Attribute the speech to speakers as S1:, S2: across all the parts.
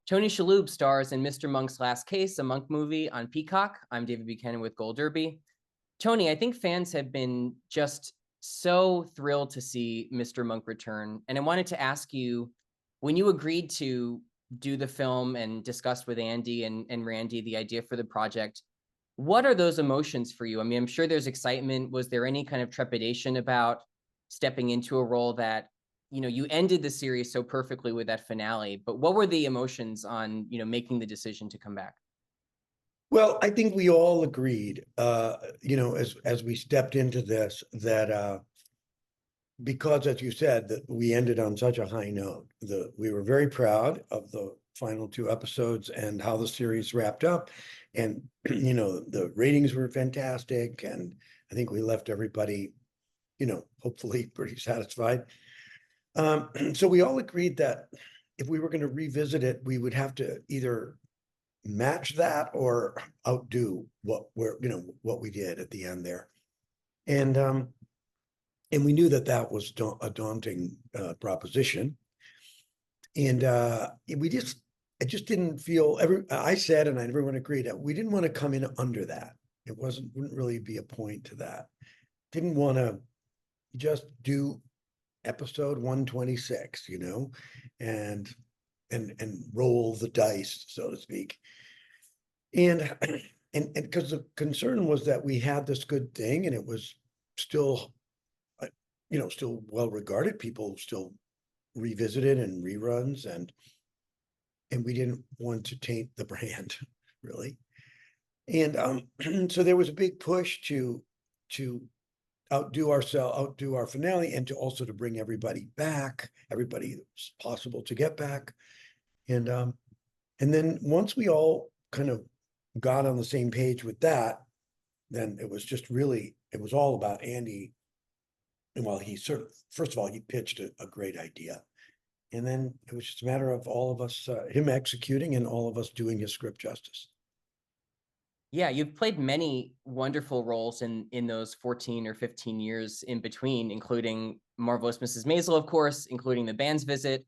S1: Tony Shalhoub stars in Mr. Monk's Last Case, a Monk movie on Peacock. I'm David Buchanan with Gold Derby. Tony, I think fans have been just so thrilled to see Mr. Monk return. And I wanted to ask you, when you agreed to do the film and discussed with Andy and Randy the idea for the project, what are those emotions for you? I mean, I'm sure there's excitement. Was there any kind of trepidation about stepping into a role that, you ended the series so perfectly with that finale, but what were the emotions on, making the decision to come back?
S2: Well, I think we all agreed, as we stepped into this, that because, as you said, that we ended on such a high note. We were very proud of the final two episodes and how the series wrapped up, and the ratings were fantastic, and I think we left everybody, hopefully pretty satisfied. So we all agreed that if we were going to revisit it, we would have to either match that or outdo what we did at the end there. And we knew that was a daunting proposition. And it just didn't feel, I said, and everyone agreed, that we didn't want to come in under that. Wouldn't really be a point to that. Didn't want to just do episode 126, and roll the dice, so to speak. And because the concern was that we had this good thing and it was still, still well regarded. People still revisited and reruns, and we didn't want to taint the brand, really. And so there was a big push to outdo our finale, and to bring everybody back, everybody that's possible to get back. And then once we all kind of got on the same page with that, then it was all about Andy. And while first of all, he pitched a great idea. And then it was just a matter of all of us, him executing and all of us doing his script justice.
S1: Yeah, you've played many wonderful roles in those 14 or 15 years in between, including Marvelous Mrs. Maisel, of course, including The Band's Visit.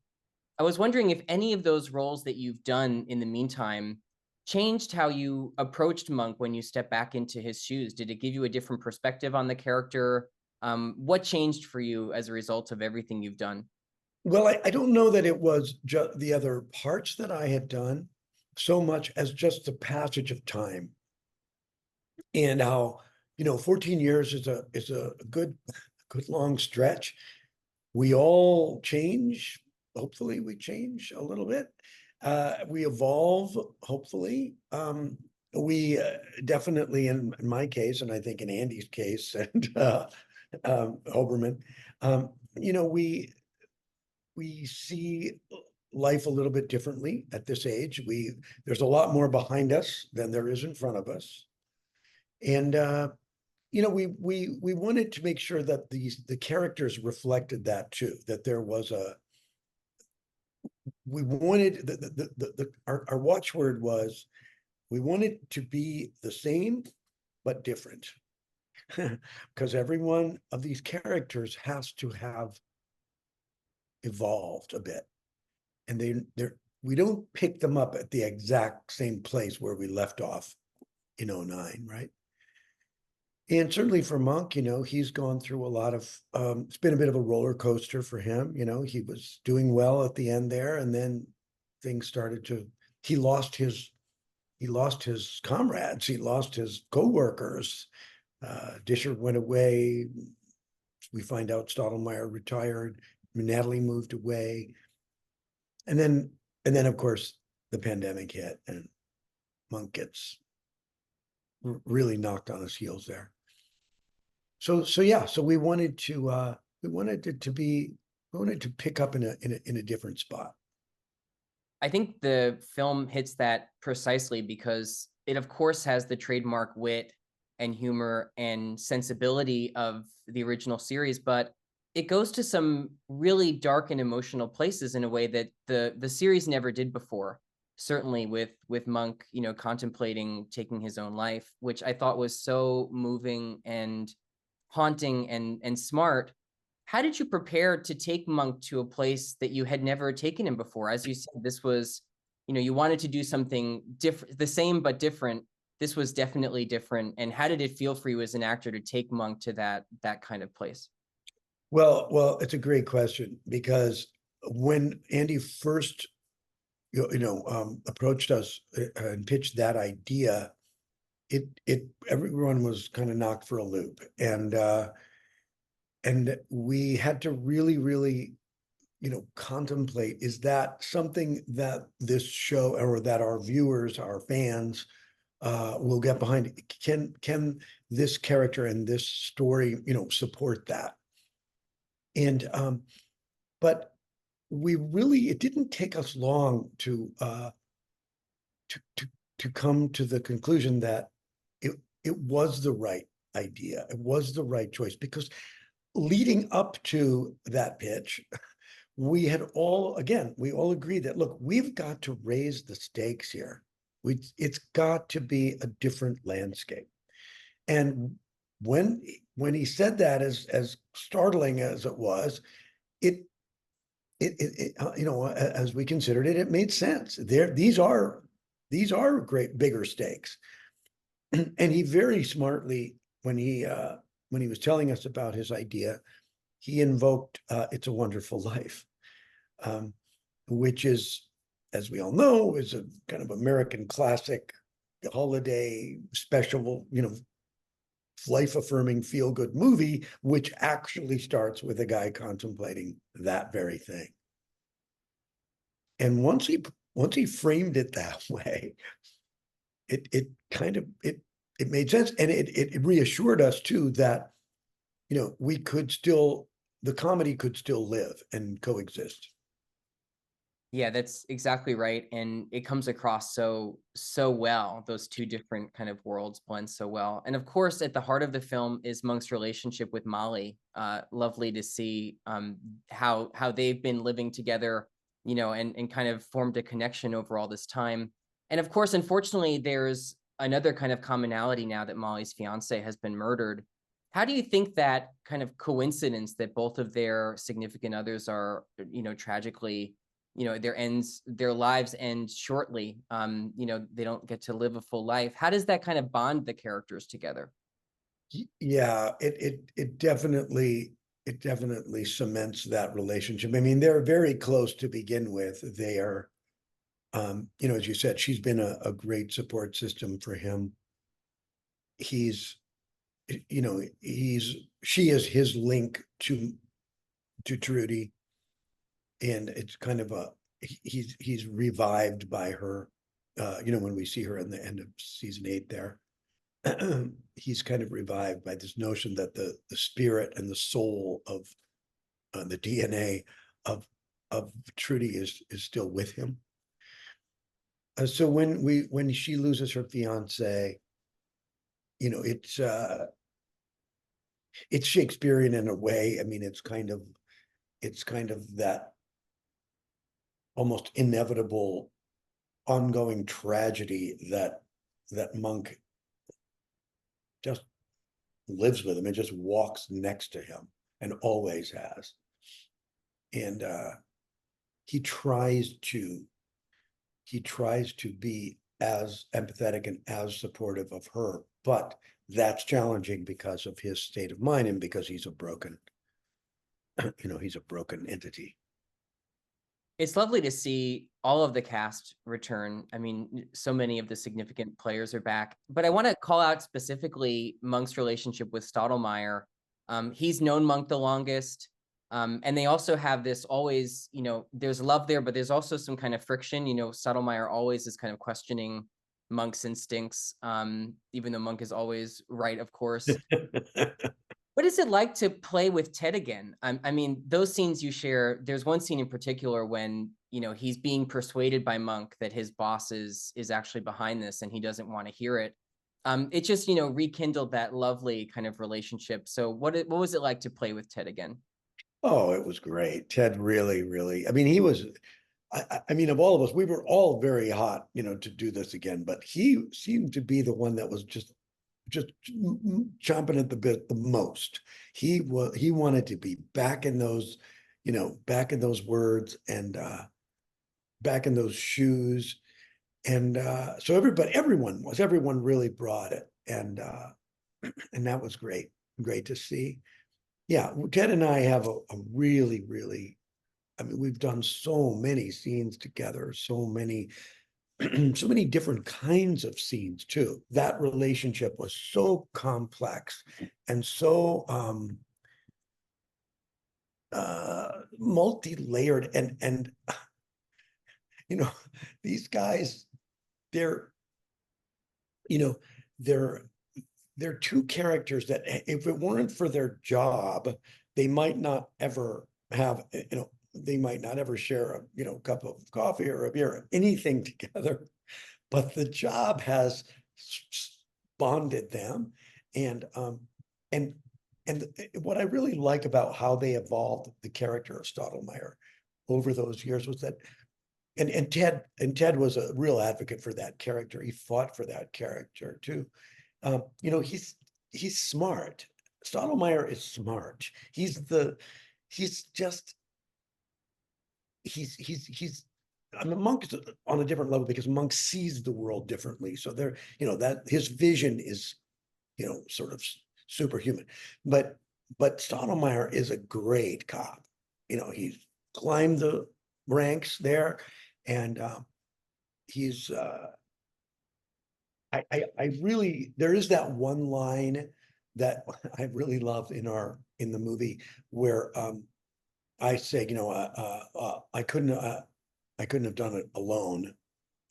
S1: I was wondering if any of those roles that you've done in the meantime changed how you approached Monk when you stepped back into his shoes. Did it give you a different perspective on the character? What changed for you as a result of everything you've done?
S2: Well, I don't know that it was just the other parts that I had done so much as just the passage of time, and how 14 years is a good long stretch. We all change. Hopefully we change a little bit. We evolve, hopefully. We definitely, in my case, and I think in Andy's case, and Hoberman, we see life a little bit differently at this age. There's a lot more behind us than there is in front of us. And we wanted to make sure that the characters reflected that too, that there was we wanted our watchword was, we wanted to be the same but different. Because every one of these characters has to have evolved a bit, and we don't pick them up at the exact same place where we left off in 09, right? And certainly for Monk, he's gone through a lot of, it's been a bit of a roller coaster for him. He was doing well at the end there, and then things he lost his comrades, he lost his co-workers. Disher went away. We find out Stottlemyre retired. Natalie moved away. And then of course the pandemic hit, and Monk gets really knocked on his heels there. So we wanted to pick up in a different spot.
S1: I think the film hits that precisely because it, of course, has the trademark wit and humor and sensibility of the original series, but it goes to some really dark and emotional places in a way that the series never did before. Certainly with Monk, contemplating taking his own life, which I thought was so moving and haunting and smart. How did you prepare to take Monk to a place that you had never taken him before? As you said, this was you wanted to do something different, the same but different. This was definitely different. And how did it feel for you as an actor to take Monk to that kind of place?
S2: Well, it's a great question, because when Andy first, approached us and pitched that idea, everyone was kind of knocked for a loop, and we had to really, really, contemplate, is that something that this show, or that our viewers, our fans, will get behind? Can this character and this story, support that? And but it didn't take us long to come to the conclusion that it was the right idea. It was the right choice, because leading up to that pitch, we all agreed that, look, we've got to raise the stakes here. It's got to be a different landscape. And when he said that, as startling as it was, it as we considered it, it made sense. These are great bigger stakes. And he very smartly, when he was telling us about his idea, he invoked "It's a Wonderful Life," which is, as we all know, is a kind of American classic, holiday special, life-affirming, feel-good movie, which actually starts with a guy contemplating that very thing. And once he framed it that way, it made sense, and it reassured us too that, the comedy could still live and coexist.
S1: Yeah, that's exactly right. And it comes across so well. Those two different kind of worlds blend so well. And of course, at the heart of the film is Monk's relationship with Molly. Lovely to see how they've been living together, and kind of formed a connection over all this time. And of course, unfortunately, there's another kind of commonality now that Molly's fiance has been murdered. How do you think that kind of coincidence that both of their significant others are, tragically, their lives end shortly, they don't get to live a full life? How does that kind of bond the characters together?
S2: Yeah, it definitely cements that relationship. I mean, they're very close to begin with. They are, as you said, she's been a great support system for him. He's, she is his link to Trudy, and it's kind of he's revived by her. When we see her in the end of season 8 there, he's kind of revived by this notion that the spirit and the soul of the DNA of Trudy is still with him. So when she loses her fiance, it's Shakespearean in a way. I mean, it's kind of that almost inevitable ongoing tragedy that Monk just lives with him and just walks next to him and always has. And he tries to be as empathetic and as supportive of her, but that's challenging because of his state of mind and because he's a broken entity.
S1: It's lovely to see all of the cast return. I mean, so many of the significant players are back, but I want to call out specifically Monk's relationship with Stottlemyre. He's known Monk the longest. And they also have this always, there's love there, but there's also some kind of friction. Stottlemyre always is kind of questioning Monk's instincts, even though Monk is always right, of course. What is it like to play with Ted again? I mean, those scenes you share, there's one scene in particular when, he's being persuaded by Monk that his boss is actually behind this and he doesn't want to hear it. It just, rekindled that lovely kind of relationship. So what was it like to play with Ted again?
S2: Oh, it was great. Ted really, really, I mean, he was, I mean, of all of us, we were all very hot, to do this again, but he seemed to be the one that was just chomping at the bit the most. He wanted to be back in those, back in those words. And back in those shoes. And so everyone really brought it. And that was great to see. Yeah, Ted and I have a really, really, I mean, we've done so many scenes together, so many so many different kinds of scenes too. That relationship was so complex and so multi-layered, and you know, these guys, they're you know they're two characters that if it weren't for their job, they might not ever have, they might not ever share a, cup of coffee or a beer or anything together, but the job has bonded them. And and what I really like about how they evolved the character of Stottlemyre over those years was that, and Ted was a real advocate for that character. He fought for that character too. He's smart. Stottlemyre is smart. He's just he's I mean, Monk is on a different level because Monk sees the world differently. So that his vision is, sort of superhuman. But Stottlemyre is a great cop. He's climbed the ranks there, and he's I really, there is that one line that I really love in the movie where I say, I couldn't have done it alone,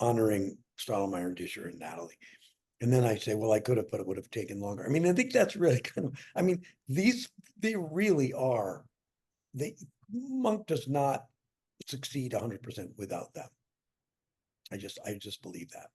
S2: honoring Stottlemyre, Disher, and Natalie. And then I say, well, I could have, but it would have taken longer. I mean, I think that's really I mean, they really are, Monk does not succeed 100% without them. I just believe that.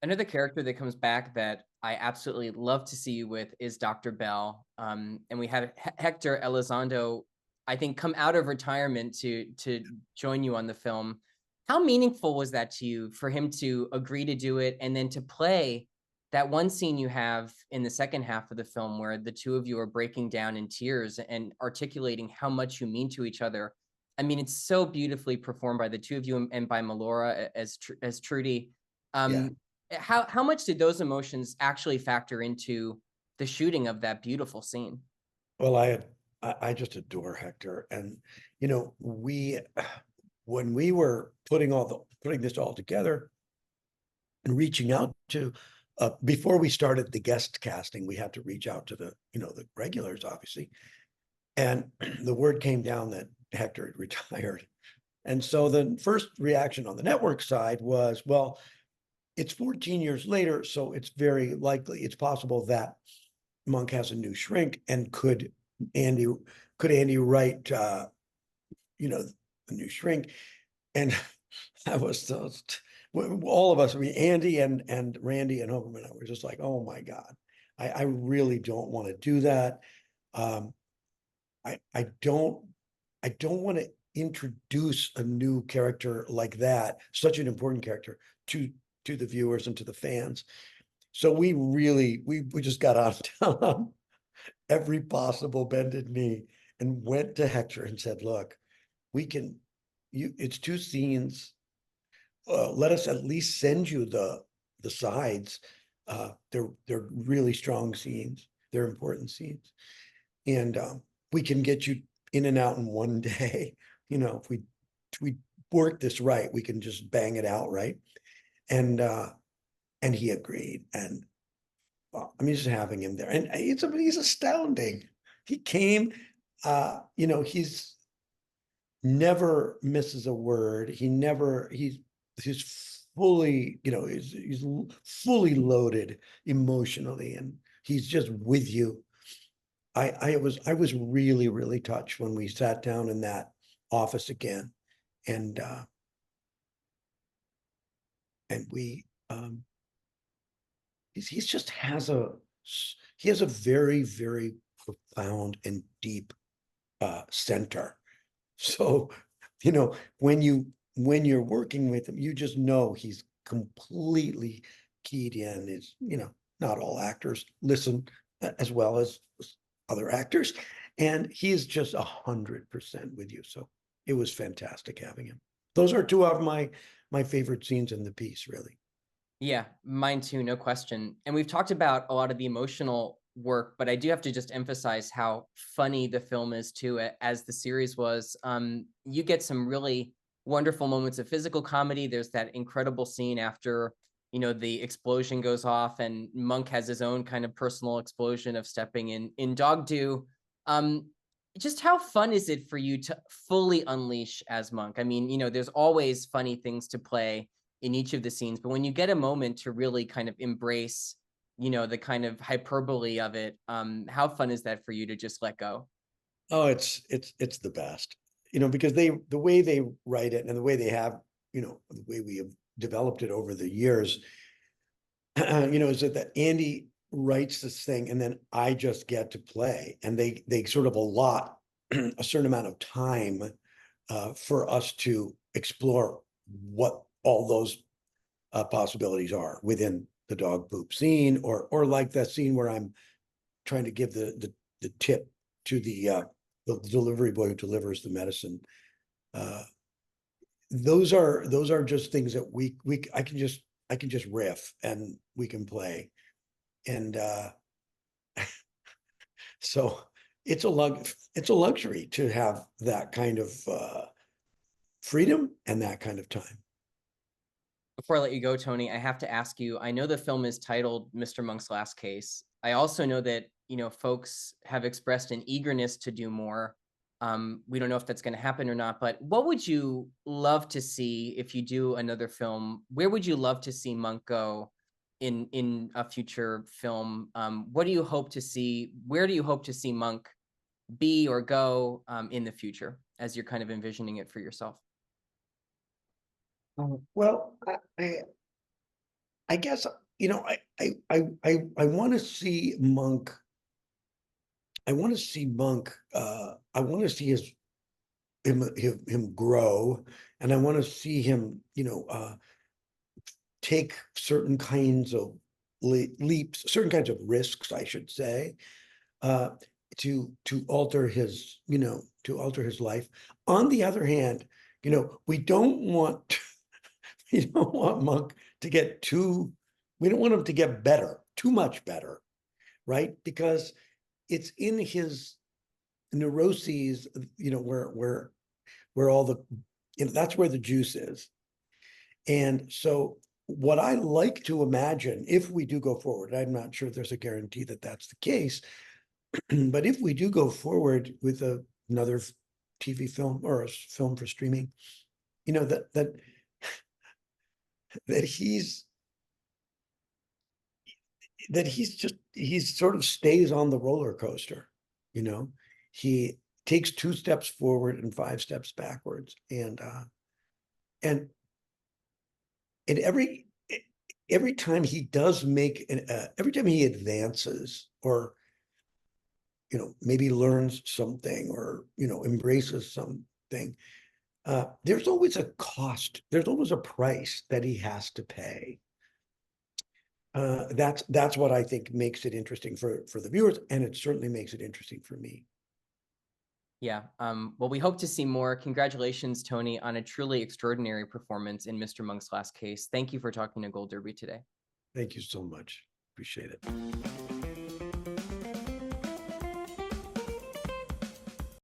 S1: Another character that comes back that I absolutely love to see you with is Dr. Bell. And we had Hector Elizondo, I think, come out of retirement to join you on the film. How meaningful was that to you for him to agree to do it and then to play that one scene you have in the second half of the film where the two of you are breaking down in tears and articulating how much you mean to each other? I mean, it's so beautifully performed by the two of you and by Melora as Trudy.
S2: Yeah.
S1: How much did those emotions actually factor into the shooting of that beautiful scene?
S2: Well, I just adore Hector, and when we were putting this all together and reaching out to, before we started the guest casting, we had to reach out to the regulars, obviously, and the word came down that Hector had retired, and so the first reaction on the network side was, well, it's 14 years later, so it's very likely, it's possible that Monk has a new shrink, and could Andy write a new shrink? And I was all of us, I mean, Andy and Randy and Hoberman, I were just like, oh my God, I really don't want to do that. I don't want to introduce a new character like that, such an important character, to the viewers and to the fans. So we just got on every possible bended knee and went to Hector and said, look, it's two scenes. Let us at least send you the sides. They're really strong scenes. They're important scenes. And we can get you in and out in one day. If we work this right, we can just bang it out, right? And he agreed. And I mean, just having him there, and he's astounding. He came, he's never misses a word. He's fully, he's fully loaded emotionally, and he's just with you. I was really, really touched when we sat down in that office again, and we he just has a very, very profound and deep center. So, when you're working with him, you just know he's completely keyed in. Is, not all actors listen as well as other actors, and he is just 100% with you. So it was fantastic having him. those are two of my favorite scenes in the piece, really.
S1: Yeah, mine too, no question. And we've talked about a lot of the emotional work, but I do have to just emphasize how funny the film is too, as the series was. You get some really wonderful moments of physical comedy. There's that incredible scene after, the explosion goes off and Monk has his own kind of personal explosion of stepping in dog do. Um, just how fun is it for you to fully unleash as Monk? I mean, there's always funny things to play in each of the scenes, but when you get a moment to really kind of embrace, the kind of hyperbole of it, how fun is that for you to just let go?
S2: Oh, it's the best, because the way they write it and the way they have, the way we have developed it over the years, is that Andy writes this thing and then I just get to play, and they sort of allot a certain amount of time for us to explore what all those possibilities are within the dog poop scene, or like that scene where I'm trying to give the tip to the delivery boy who delivers the medicine. Those are just things that I can just riff and we can play. And so it's a luxury to have that kind of freedom and that kind of time.
S1: Before I let you go, Tony, I have to ask you, I know the film is titled Mr. Monk's Last Case. I also know that, folks have expressed an eagerness to do more. We don't know if that's going to happen or not, but what would you love to see if you do another film? Where would you love to see Monk go in a future film? What do you hope to see? Where do you hope to see Monk be or go in the future as you're kind of envisioning it for yourself?
S2: Well, I guess, I want to see Monk. I want to see Monk. I want to see him grow, and I want to see him, take certain kinds of leaps, certain kinds of risks, I should say, uh, to alter his life. On the other hand, we don't want we don't want Monk to get we don't want him to get better, too much better, right? Because it's in his neuroses, where all that's where the juice is. And so what I like to imagine, if we do go forward, I'm not sure there's a guarantee that that's the case, but if we do go forward with another TV film or a film for streaming, that he's he's sort of stays on the roller coaster. He takes 2 steps forward and 5 steps backwards, and every time he does every time he advances, or maybe learns something, or embraces something, there's always a cost, there's always a price that he has to pay. That's what I think makes it interesting for the viewers, and it certainly makes it interesting for me.
S1: Yeah. Well, we hope to see more. Congratulations, Tony, on a truly extraordinary performance in Mr. Monk's Last Case. Thank you for talking to Gold Derby today.
S2: Thank you so much. Appreciate it.